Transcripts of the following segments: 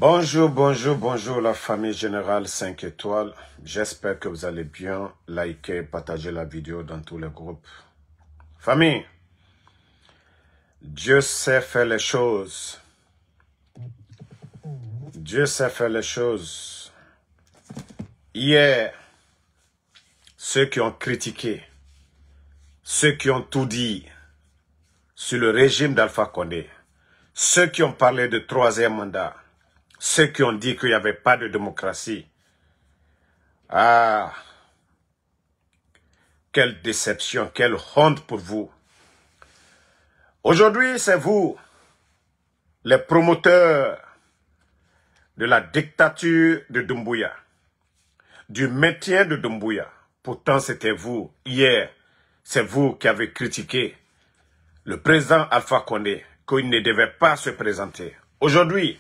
Bonjour, bonjour, bonjour la famille générale 5 étoiles. J'espère que vous allez bien. Likez, partagez la vidéo dans tous les groupes. Famille, Dieu sait faire les choses. Dieu sait faire les choses. Hier, ceux qui ont critiqué, ceux qui ont tout dit sur le régime d'Alpha Condé, ceux qui ont parlé de troisième mandat, ceux qui ont dit qu'il n'y avait pas de démocratie. Ah, quelle déception, quelle honte pour vous. Aujourd'hui, c'est vous, les promoteurs de la dictature de Doumbouya, du maintien de Doumbouya. Pourtant, c'était vous, hier, c'est vous qui avez critiqué le président Alpha Condé, qu'il ne devait pas se présenter. Aujourd'hui,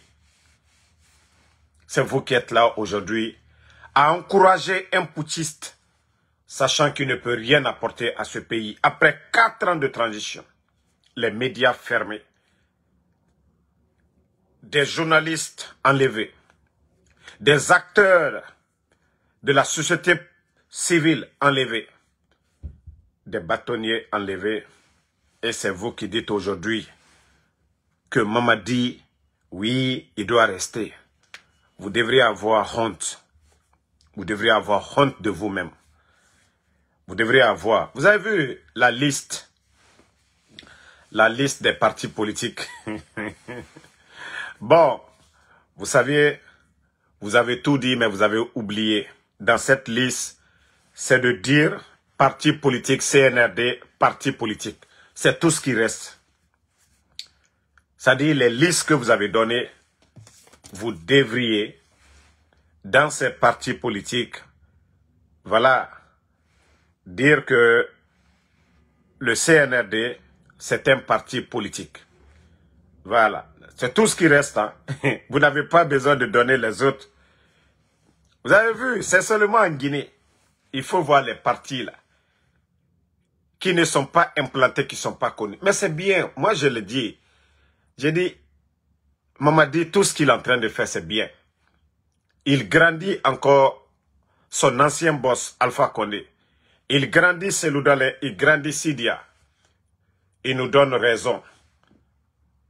c'est vous qui êtes là aujourd'hui à encourager un putschiste, sachant qu'il ne peut rien apporter à ce pays. Après 4 ans de transition, les médias fermés, des journalistes enlevés, des acteurs de la société civile enlevés, des bâtonniers enlevés. Et c'est vous qui dites aujourd'hui que Mamadi, oui, il doit rester. Vous devriez avoir honte. Vous devriez avoir honte de vous-même. Vous devriez avoir... Vous avez vu la liste des partis politiques. Bon, vous saviez, vous avez tout dit, mais vous avez oublié. Dans cette liste, c'est de dire parti politique, CNRD, parti politique. C'est tout ce qui reste. C'est-à-dire les listes que vous avez données, vous devriez, dans ces partis politiques, voilà, dire que le CNRD, c'est un parti politique. Voilà. C'est tout ce qui reste. Hein. Vous n'avez pas besoin de donner les autres. Vous avez vu, c'est seulement en Guinée. Il faut voir les partis là, qui ne sont pas implantés, qui ne sont pas connus. Mais c'est bien. Moi, je le dis. J'ai dit, Mamadi, tout ce qu'il est en train de faire, c'est bien. Il grandit encore son ancien boss, Alpha Condé. Il grandit Cellou Dalein, il grandit Sidia. Il nous donne raison.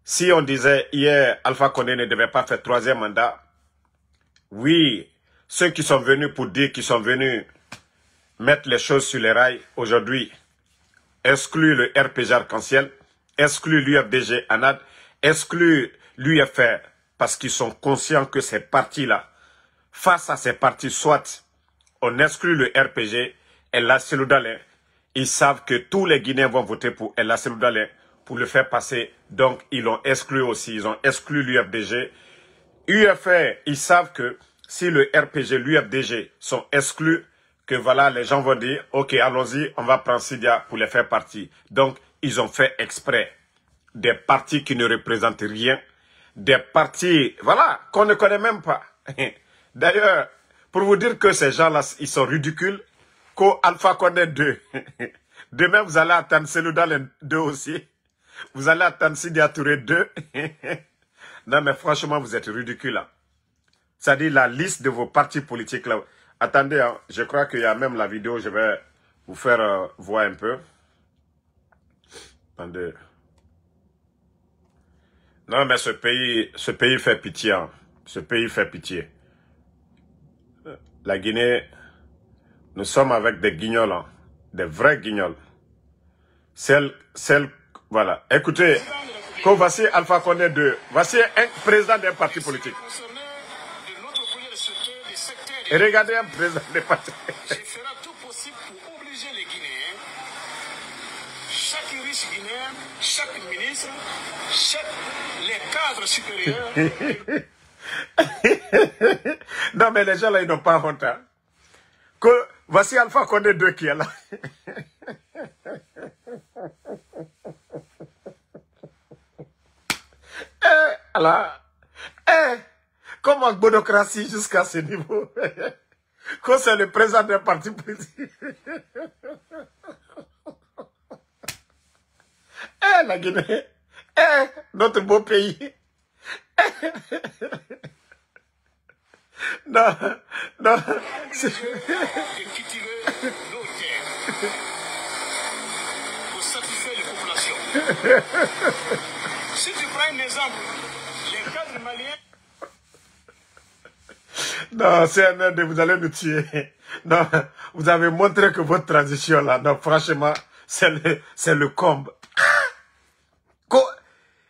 Si on disait hier, Alpha Condé ne devait pas faire troisième mandat, oui, ceux qui sont venus pour dire qu'ils sont venus mettre les choses sur les rails aujourd'hui, excluent le RPG Arc-en-Ciel, excluent l'UFDG ANAD, excluent l'UFR, parce qu'ils sont conscients que ces partis-là, face à ces partis, soit on exclut le RPG, El Cellou Dalein, ils savent que tous les Guinéens vont voter pour El Cellou Dalein pour le faire passer. Donc, ils l'ont exclu aussi. Ils ont exclu l'UFDG. UFR, ils savent que si le RPG, l'UFDG sont exclus, que voilà, les gens vont dire, ok, allons-y, on va prendre Sidia pour les faire partie. Donc, ils ont fait exprès des partis qui ne représentent rien, des partis, voilà, qu'on ne connaît même pas. D'ailleurs, pour vous dire que ces gens-là, ils sont ridicules, qu'Alpha Condé 2. Demain, vous allez attendre Cellou Dalein 2 aussi. Vous allez attendre Sidia Touré 2. Non, mais franchement, vous êtes ridicules. Hein. C'est-à-dire la liste de vos partis politiques là. Attendez, hein, je crois qu'il y a même la vidéo, je vais vous faire voir un peu. Attendez. Non, mais ce pays fait pitié. Hein. Ce pays fait pitié. La Guinée, nous sommes avec des guignols, hein, des vrais guignols. Voilà. Écoutez, quand voici Alpha Condé 2, voici un président d'un parti politique. Et regardez un président d'un parti politique. Je ferai tout possible pour obliger les Guinéens, chaque riche Guinéen, chaque ministre, les cadres supérieurs. Non, mais les gens là, ils n'ont pas honte. Hein. Voici Alpha Condé 2 qui est là. Comment bonocratie jusqu'à ce niveau? Quand c'est le président d'un parti politique. La Guinée. Notre beau pays. Non, non. De cultiver nos terres pour satisfaire les populations. Si tu prends un exemple, les cadres maliens. Non, CNRD, vous allez nous tuer. Non, vous avez montré que votre transition là, non, franchement, c'est le comble.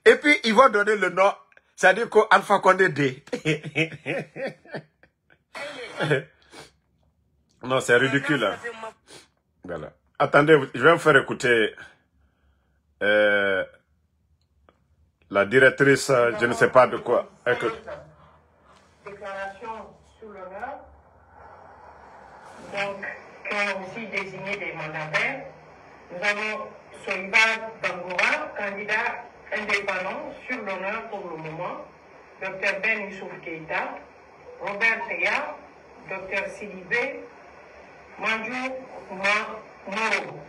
Et puis, ils vont donner le nom, c'est-à-dire qu'Alpha Condé D. Non, c'est ridicule. Hein. Voilà. Attendez, je vais vous faire écouter la directrice, je ne sais pas de quoi. Écoute. Déclaration sous l'honneur, donc, qui ont aussi désigné des mandataires. Nous avons Soliba Bangoura, candidat indépendant sur l'honneur pour le moment, Dr Ben Youssouf Keïta, Robert Teya, Dr Sidibé, Manjou Moro.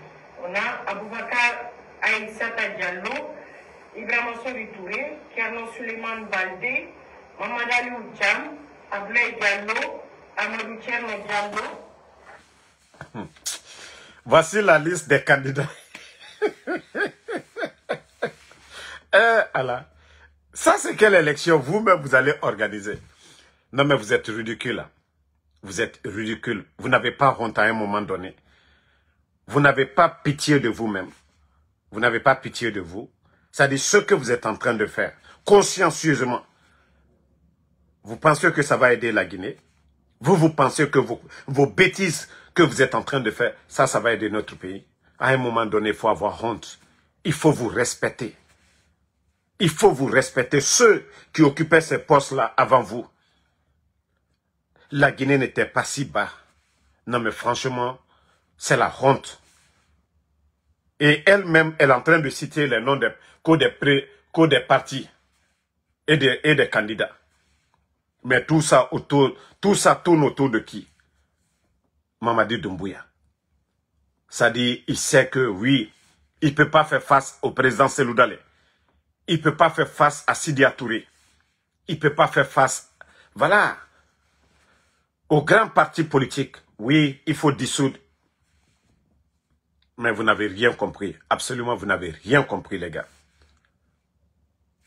On a Aboubakar Aïssata Diallo, Ibrahima Sori Touré, Kerno Suleiman Baldé, Mamadou Aliou Djam, Ablaye Diallo, Amadou Tcherno Diallo. Voici la liste des candidats. Allah. Ça, c'est quelle élection vous-même vous allez organiser? Non, mais vous êtes ridicule. Hein. Vous êtes ridicule. Vous n'avez pas honte à un moment donné. Vous n'avez pas pitié de vous-même. Vous n'avez pas pitié de vous. C'est-à-dire ce que vous êtes en train de faire, consciencieusement. Vous pensez que ça va aider la Guinée? Vous pensez que vos bêtises que vous êtes en train de faire, ça va aider notre pays? À un moment donné, il faut avoir honte. Il faut vous respecter. Il faut vous respecter ceux qui occupaient ces postes-là avant vous. La Guinée n'était pas si bas. Non, mais franchement, c'est la honte. Et elle-même, elle est en train de citer les noms des partis et des candidats. Mais tout ça tourne autour de qui? Mamadi Doumbouya. Ça dit, il sait que oui, il ne peut pas faire face au président Cellou Dalein. Il ne peut pas faire face à Sidi Touré. Il ne peut pas faire face, voilà, aux grands partis politiques. Oui, il faut dissoudre. Mais vous n'avez rien compris. Absolument, vous n'avez rien compris, les gars.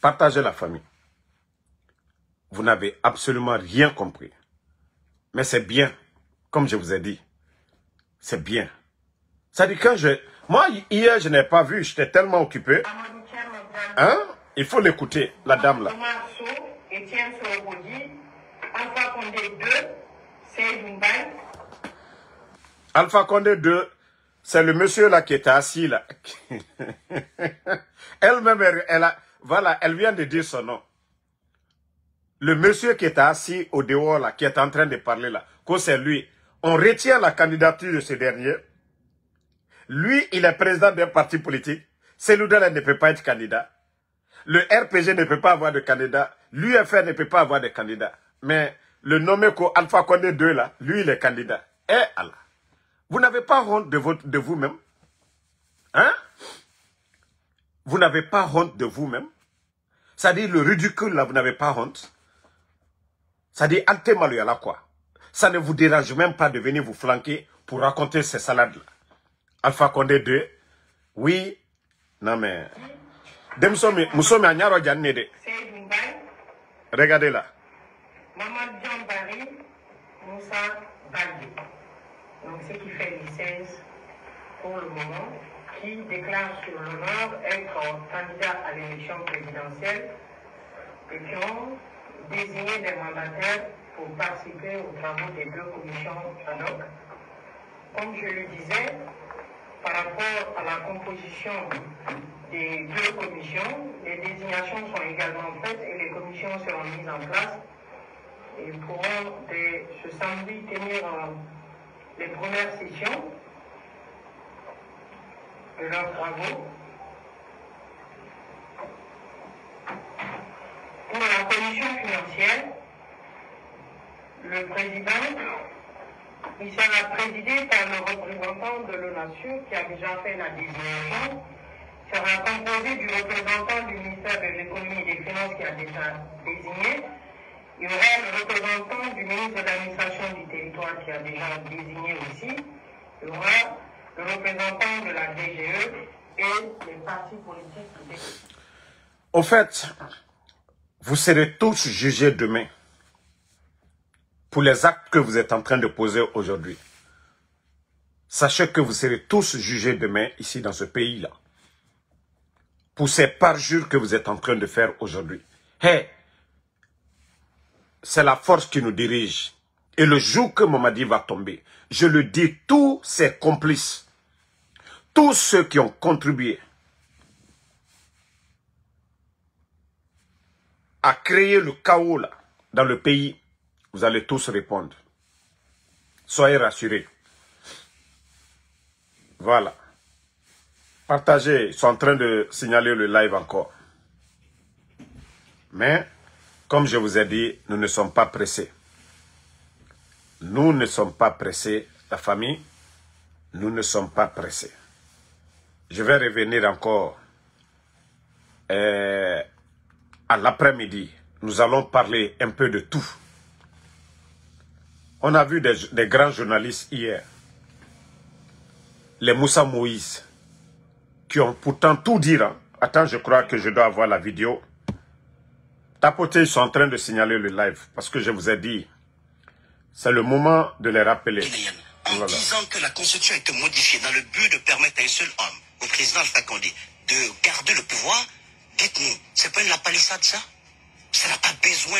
Partagez la famille. Vous n'avez absolument rien compris. Mais c'est bien, comme je vous ai dit. C'est bien. Ça dit quand moi, hier, je n'ai pas vu, j'étais tellement occupé. Hein? Il faut l'écouter, la dame là. Alpha Condé 2, c'est le monsieur là qui était assis là. Elle-même, voilà, elle vient de dire son nom. Le monsieur qui était assis au dehors là, qui est en train de parler là, que c'est lui. On retient la candidature de ce dernier. Lui, il est président d'un parti politique. Cellou Dalein ne peut pas être candidat. Le RPG ne peut pas avoir de candidat. L'UFR ne peut pas avoir de candidat. Mais le nommé Alpha Condé 2 là, lui, il est candidat. Eh Allah. Vous n'avez pas honte de vous-même? Hein? Vous n'avez pas honte de vous-même? C'est-à-dire le ridicule là, vous n'avez pas honte? C'est-à-dire Alte Maluyala quoi? Ça ne vous dérange même pas de venir vous flanquer pour raconter ces salades là. Alpha Condé 2, oui, non mais... Regardez là. Maman Djambari, Moussa Baldé. Donc ce qui fait 16 pour le moment, qui déclare sur l'honneur être candidat à l'élection présidentielle et qui ont désigné des mandataires pour participer aux travaux des deux commissions ad hoc. Comme je le disais, par rapport à la composition des deux commissions, les désignations sont également faites et les commissions seront mises en place et pourront ce samedi tenir les premières sessions de leurs travaux. Pour la commission financière, le président, il sera présidé par le représentant de l'ONASUR qui a déjà fait la désignation, sera composé du représentant du ministère de l'économie et des finances qui a déjà désigné, Il y aura le représentant du ministre de l'administration du territoire qui a déjà désigné aussi. Il y aura le représentant de la DGE et les partis politiques. Au fait, vous serez tous jugés demain pour les actes que vous êtes en train de poser aujourd'hui. Sachez que vous serez tous jugés demain ici dans ce pays-là. Pour ces parjures que vous êtes en train de faire aujourd'hui. Hey, c'est la force qui nous dirige. Et le jour que Mamadi va tomber, je le dis, tous ses complices, tous ceux qui ont contribué à créer le chaos là, dans le pays, vous allez tous répondre. Soyez rassurés. Voilà. Partagez, ils sont en train de signaler le live encore. Mais, comme je vous ai dit, nous ne sommes pas pressés. Nous ne sommes pas pressés, la famille. Nous ne sommes pas pressés. Je vais revenir encore à l'après-midi. Nous allons parler un peu de tout. On a vu des grands journalistes hier. Les Moussa Moïse, qui ont pourtant tout dit. Hein. Attends, je crois que je dois avoir la vidéo. Tapoter, ils sont en train de signaler le live. Parce que je vous ai dit, c'est le moment de les rappeler. En disant que la Constitution a été modifiée dans le but de permettre à un seul homme, au président Alpha Condé, de garder le pouvoir, dites-nous, c'est pas une la palissade ça? Ça n'a pas besoin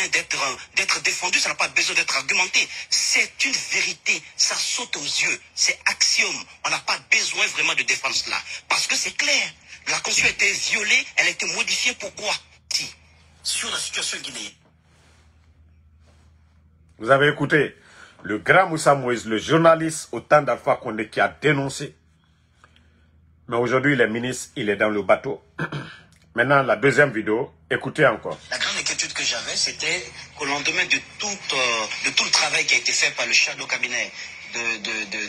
d'être défendu, ça n'a pas besoin d'être argumenté. C'est une vérité, ça saute aux yeux, c'est axiome. On n'a pas besoin vraiment de défendre cela. Parce que c'est clair, la Constitution a été violée, elle a été modifiée, pourquoi? Si, sur la situation guinéenne. Vous avez écouté le grand Moussa Moïse, le journaliste au temps d'Alpha Condé qui a dénoncé. Mais aujourd'hui, le ministre, il est dans le bateau. Maintenant, la deuxième vidéo, écoutez encore. La grande inquiétude que j'avais, c'était qu'au lendemain de tout le travail qui a été fait par le shadow cabinet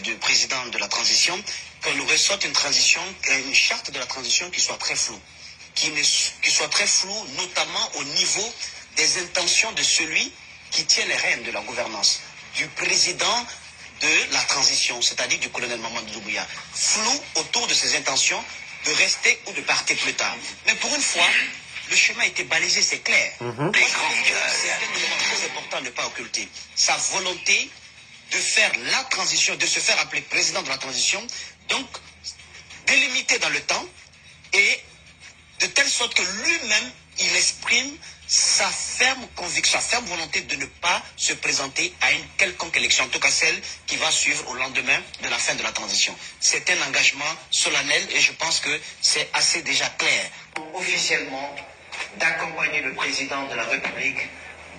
du président de la transition, qu'on nous ressorte une charte de la transition qui soit très floue. Qui soit très floue, notamment au niveau des intentions de celui qui tient les rênes de la gouvernance, du président de la transition, c'est-à-dire du colonel Mamadou Doumbouya. Flou autour de ses intentions de rester ou de partir plus tard. Mais pour une fois, le chemin a été balisé, c'est clair. C'est un élément très important à ne pas occulter. Sa volonté de faire la transition, de se faire appeler président de la transition, donc délimité dans le temps et de telle sorte que lui-même, il exprime sa ferme conviction, sa ferme volonté de ne pas se présenter à une quelconque élection, en tout cas celle qui va suivre au lendemain de la fin de la transition. C'est un engagement solennel et je pense que c'est assez déjà clair. Officiellement, d'accompagner le président de la République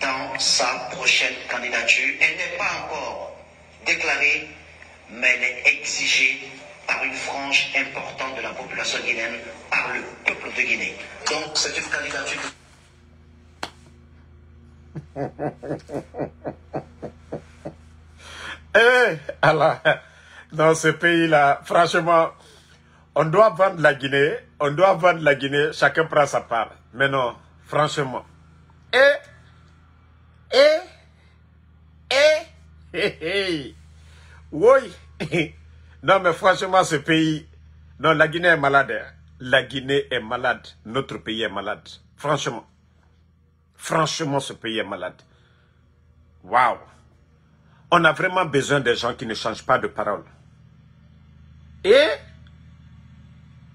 dans sa prochaine candidature. Elle n'est pas encore déclarée, mais elle est exigée par une frange importante de la population guinéenne, par le peuple de Guinée. Donc c'est une candidature... Alors, dans ce pays-là, franchement, on doit vendre la Guinée, chacun prend sa part. Mais non, franchement. Oui. Non, mais franchement, ce pays, non, la Guinée est malade. Hein. La Guinée est malade. Notre pays est malade. Franchement. Franchement, ce pays est malade. Waouh. On a vraiment besoin des gens qui ne changent pas de parole. Et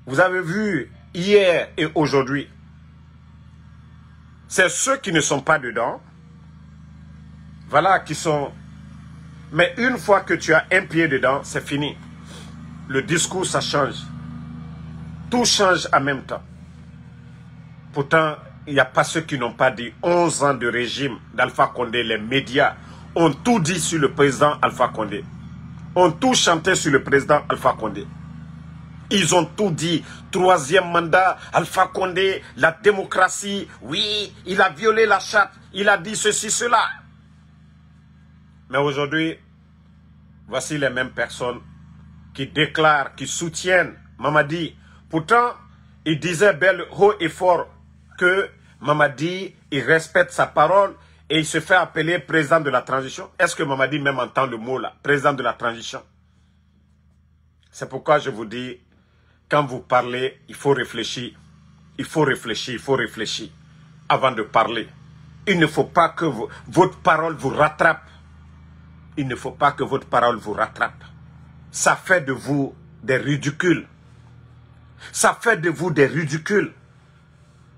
vous avez vu hier et aujourd'hui, c'est ceux qui ne sont pas dedans, voilà, qui sont... Mais une fois que tu as un pied dedans, c'est fini. Le discours, ça change. Tout change en même temps. Pourtant, il n'y a pas ceux qui n'ont pas dit 11 ans de régime d'Alpha Condé. Les médias ont tout dit sur le président Alpha Condé. Ont tout chanté sur le président Alpha Condé. Ils ont tout dit. 3e mandat, Alpha Condé, la démocratie. Oui, il a violé la charte. Il a dit ceci, cela. Mais aujourd'hui, voici les mêmes personnes qui déclarent, qui soutiennent Mamadi. Pourtant, il disait bel, haut et fort que Mamadi, il respecte sa parole et il se fait appeler président de la transition. Est-ce que Mamadi même entend le mot là, président de la transition? C'est pourquoi je vous dis, quand vous parlez, il faut réfléchir. Il faut réfléchir, il faut réfléchir avant de parler. Il ne faut pas que votre parole vous rattrape. Il ne faut pas que votre parole vous rattrape. Ça fait de vous des ridicules. Ça fait de vous des ridicules.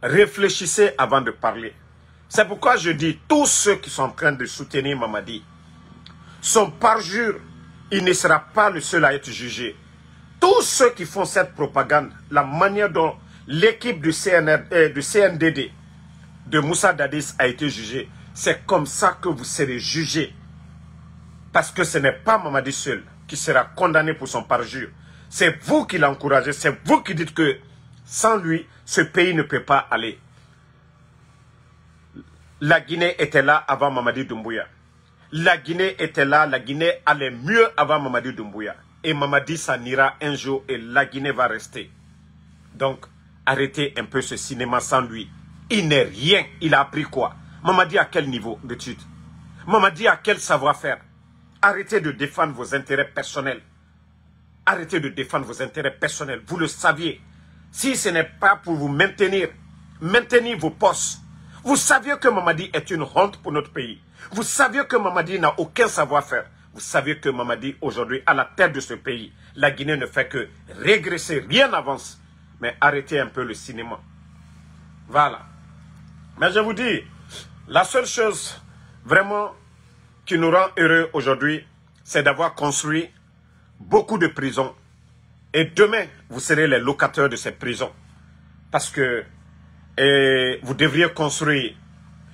Réfléchissez avant de parler. C'est pourquoi je dis, tous ceux qui sont en train de soutenir Mamadi, son parjure, il ne sera pas le seul à être jugé. Tous ceux qui font cette propagande, la manière dont l'équipe du CNDD, de Moussa Dadis a été jugée, c'est comme ça que vous serez jugés. Parce que ce n'est pas Mamadi seul qui sera condamné pour son parjure. C'est vous qui l'encouragez, c'est vous qui dites que sans lui, ce pays ne peut pas aller. La Guinée était là avant Mamadi Doumbouya. La Guinée était là, la Guinée allait mieux avant Mamadi Doumbouya. Et Mamadi s'en ira un jour et la Guinée va rester. Donc, arrêtez un peu ce cinéma sans lui. Il n'est rien. Il a appris quoi? Mamadi à quel niveau d'études? Mamadi à quel savoir-faire? Arrêtez de défendre vos intérêts personnels. Arrêtez de défendre vos intérêts personnels. Vous le saviez. Si ce n'est pas pour vous maintenir vos postes. Vous saviez que Mamadi est une honte pour notre pays. Vous saviez que Mamadi n'a aucun savoir-faire. Vous saviez que Mamadi, aujourd'hui, à la tête de ce pays, la Guinée ne fait que régresser, rien n'avance. Mais arrêtez un peu le cinéma. Voilà. Mais je vous dis, la seule chose vraiment qui nous rend heureux aujourd'hui, c'est d'avoir construit beaucoup de prisons. Et demain, vous serez les locataires de ces prisons. Parce que vous devriez construire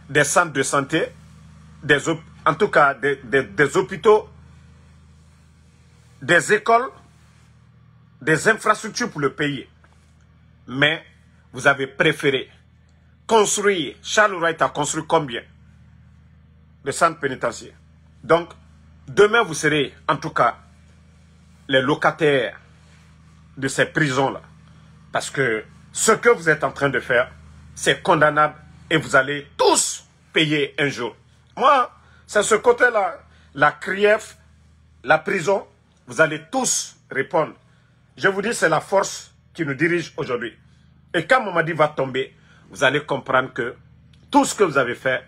des centres de santé, en tout cas des hôpitaux, des écoles, des infrastructures pour le pays. Mais vous avez préféré construire, Charles Wright a construit combien de centres pénitentiaires? Donc, demain vous serez en tout cas les locataires de ces prisons-là. Parce que ce que vous êtes en train de faire, c'est condamnable et vous allez tous payer un jour. Moi, c'est ce côté-là, la CRIEF, la prison, vous allez tous répondre. Je vous dis, c'est la force qui nous dirige aujourd'hui. Et quand Mamadi va tomber, vous allez comprendre que tout ce que vous avez fait,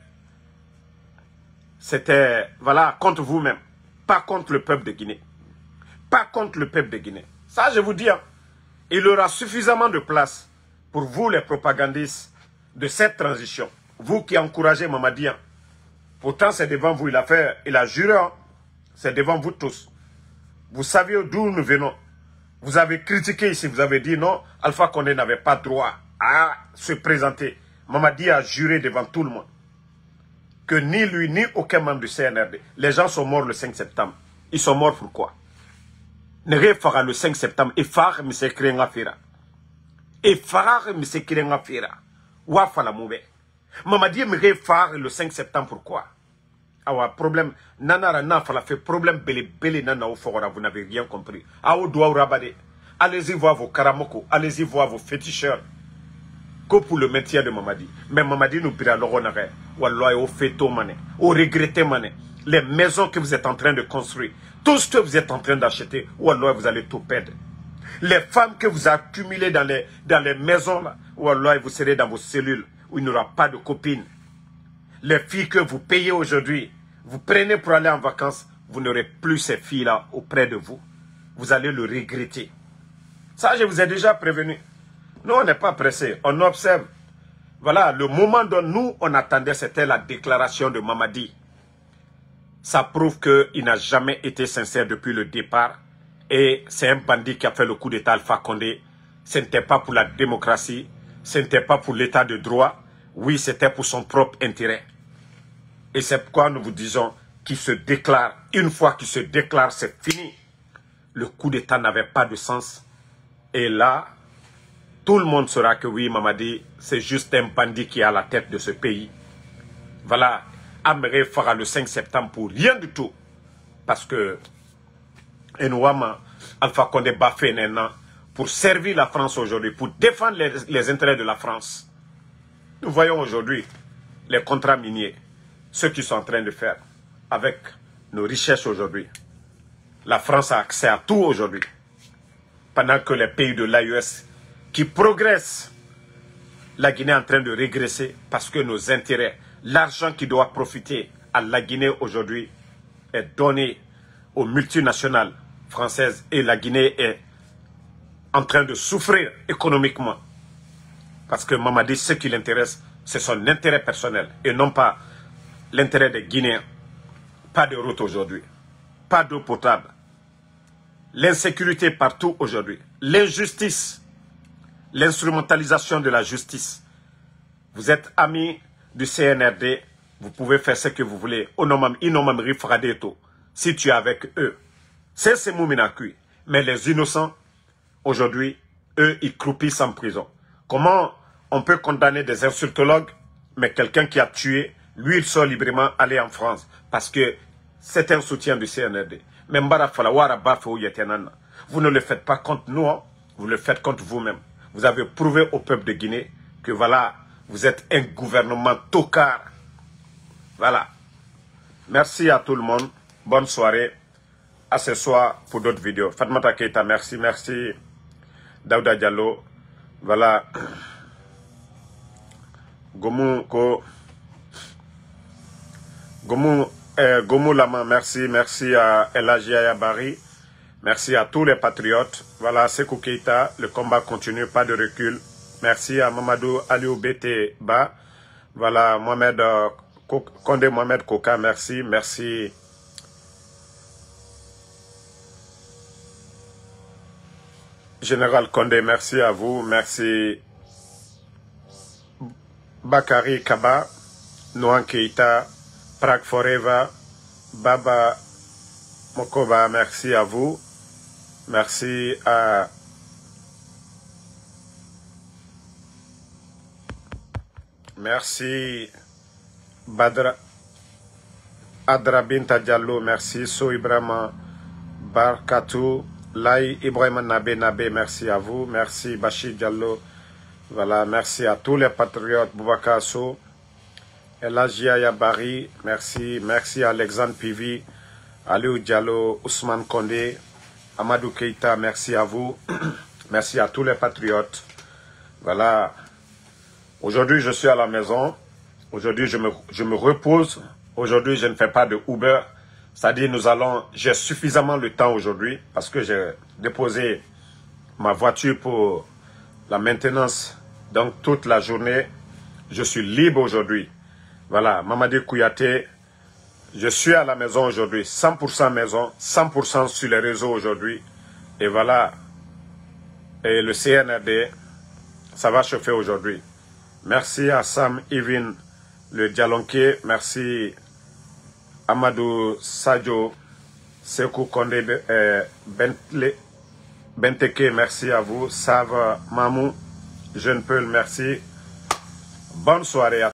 c'était, voilà, contre vous-même, pas contre le peuple de Guinée. Pas contre le peuple de Guinée. Ça, je vous dis, hein, il aura suffisamment de place pour vous, les propagandistes de cette transition. Vous qui encouragez Mamadi. Hein. Pourtant, c'est devant vous, il a juré. Hein. C'est devant vous tous. Vous saviez d'où nous venons. Vous avez critiqué ici, vous avez dit non, Alpha Condé n'avait pas droit à se présenter. Mamadi a juré devant tout le monde que ni lui, ni aucun membre du CNRD. Les gens sont morts le 5 septembre. Ils sont morts pourquoi? Ne fera le 5 septembre. Et far me se crée en fera. Et far me se crée en fera. Ouafa la mouve. Mamadi me far le 5 septembre pourquoi? Awa problème. Nanara na fala fait problème belé nana au fora. Vous n'avez rien compris. Aou doua ou rabade. Allez-y voir vos karamoko. Allez-y voir vos féticheurs. Que pour le maintien de Mamadi. Mais Mamadi nous pira l'oronare. Wallah au féto mané. Au regretté mané. Les maisons que vous êtes en train de construire. Tout ce que vous êtes en train d'acheter. Wallah vous allez tout perdre. Les femmes que vous accumulez dans les maisons là. Wallah vous serez dans vos cellules. Où il n'y aura pas de copines. Les filles que vous payez aujourd'hui. Vous prenez pour aller en vacances. Vous n'aurez plus ces filles là auprès de vous. Vous allez le regretter. Ça je vous ai déjà prévenu. Nous, on n'est pas pressés. On observe. Voilà, le moment dont nous, on attendait, c'était la déclaration de Mamadi. Ça prouve qu'il n'a jamais été sincère depuis le départ. Et c'est un bandit qui a fait le coup d'État Alpha Condé. Ce n'était pas pour la démocratie. Ce n'était pas pour l'état de droit. Oui, c'était pour son propre intérêt. Et c'est pourquoi nous vous disons qu'il se déclare. Une fois qu'il se déclare, c'est fini. Le coup d'État n'avait pas de sens. Et là... tout le monde saura que oui, Mamadi, c'est juste un bandit qui est à la tête de ce pays. Voilà, Améré fera le 5 septembre pour rien du tout. Parce que, Enouama, Alpha Condé Bafé Nena, pour servir la France aujourd'hui, pour défendre les intérêts de la France. Nous voyons aujourd'hui les contrats miniers. ce qu'ils sont en train de faire avec nos richesses aujourd'hui. La France a accès à tout aujourd'hui. Pendant que les pays de l'AES qui progressent, la Guinée est en train de régresser parce que nos intérêts, l'argent qui doit profiter à la Guinée aujourd'hui est donné aux multinationales françaises et la Guinée est en train de souffrir économiquement. Parce que Mamadi, ce qui l'intéresse, c'est son intérêt personnel et non pas l'intérêt des Guinéens. Pas de route aujourd'hui, pas d'eau potable, l'insécurité partout aujourd'hui, l'injustice, l'instrumentalisation de la justice. Vous êtes amis du CNRD, vous pouvez faire ce que vous voulez. Si tu es avec eux, c'est Mouminakui. Mais les innocents, aujourd'hui, eux, ils croupissent en prison. Comment on peut condamner des insultologues, mais quelqu'un qui a tué, lui, il sort librement aller en France parce que c'est un soutien du CNRD. Mais vous ne le faites pas contre nous, hein? Vous le faites contre vous-même. Vous avez prouvé au peuple de Guinée que voilà, vous êtes un gouvernement tocard. Voilà. Merci à tout le monde. Bonne soirée. À ce soir pour d'autres vidéos. Fatmata Keita, merci. Merci. Daouda Diallo. Voilà. Gomu Lama, merci. Merci à Elaji Ayabari. Merci à tous les patriotes. Voilà, Sekou Keita, le combat continue, pas de recul. Merci à Mamadou Aliou Bété Ba. Voilà, Condé Mohamed Koka, merci. Merci. Général Condé, merci à vous. Merci. Bakari Kaba, Nouan Keita, Prague Forever, Baba Mokoba, merci à vous. Merci à Adra Binta Diallo, merci. So Ibrahima Barkatou, Lai Ibrahima Nabe, merci à vous. Merci Bachir Diallo. Voilà, merci à tous les patriotes. Boubacar So, Elagia Yabari, merci. Merci à Alexandre Pivi, Aliou Diallo, Ousmane Kondé, Amadou Keita, merci à vous. Merci à tous les patriotes. Voilà. Aujourd'hui, je suis à la maison. Aujourd'hui, je me repose. Aujourd'hui, je ne fais pas de Uber. C'est-à-dire, j'ai suffisamment le temps aujourd'hui parce que j'ai déposé ma voiture pour la maintenance. Donc, toute la journée, je suis libre aujourd'hui. Voilà, Mamadi Kouyaté, je suis à la maison aujourd'hui, 100% maison, 100% sur les réseaux aujourd'hui. Et voilà, et le CNRD, ça va chauffer aujourd'hui. Merci à Sam Ivin, le Dialonké, merci Amadou Sadio, Sekou Kondé Benteke, merci à vous. Sava Mamou, Jeune Peul, merci. Bonne soirée à